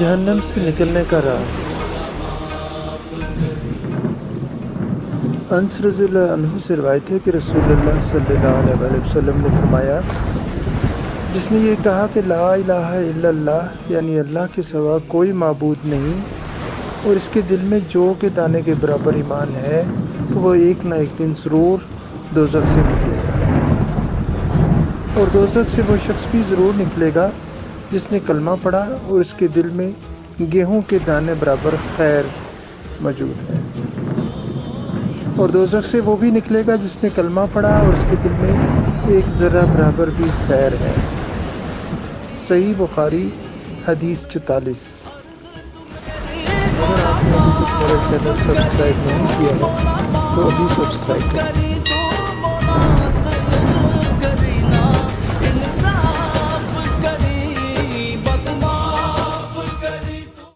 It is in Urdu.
جہنم سے نکلنے کا راز۔ انس رضی اللہ عنہ سے روایت ہے کہ رسول اللہ صلی اللہ علیہ وآلہ وسلم نے فرمایا، جس نے یہ کہا کہ لا الہ الا اللہ، یعنی اللہ کے سوا کوئی معبود نہیں، اور اس کے دل میں جو کے دانے کے برابر ایمان ہے، تو وہ ایک نہ ایک دن ضرور دوزخ سے نکلے گا، اور دوزخ سے وہ شخص بھی ضرور نکلے گا جس نے کلمہ پڑھا اور اس کے دل میں گیہوں کے دانے برابر خیر موجود ہے، اور دوزخ سے وہ بھی نکلے گا جس نے کلمہ پڑھا اور اس کے دل میں ایک ذرہ برابر بھی خیر ہے۔ صحیح بخاری حدیث 44۔ اگر آپ نے ابھی تک میرا چینل سبسکرائب نہیں کیا ہے تو ابھی سبسکرائب کریں۔